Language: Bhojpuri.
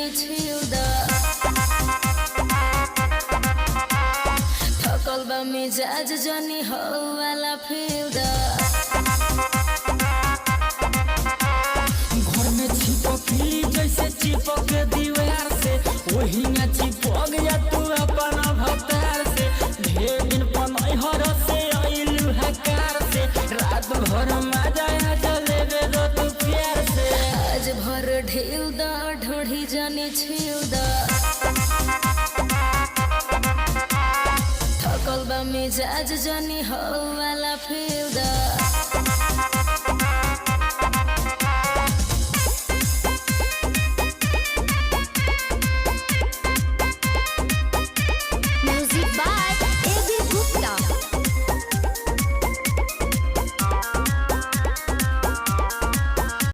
जानी छिल द थकल बा मिजाज जानी हो वाला फील द घर में चिपकली जैसे चिपक दीवार से वही न चिपक जा तू अपन भतार से ढेर दिन पनहर से आइलू हकार से रात भर मजा आ जलेबे दो तू प्यार से आज भर ढील द ढोढ़ी जानी छिल द थकल बा मिजाज जानी हो वाला फील द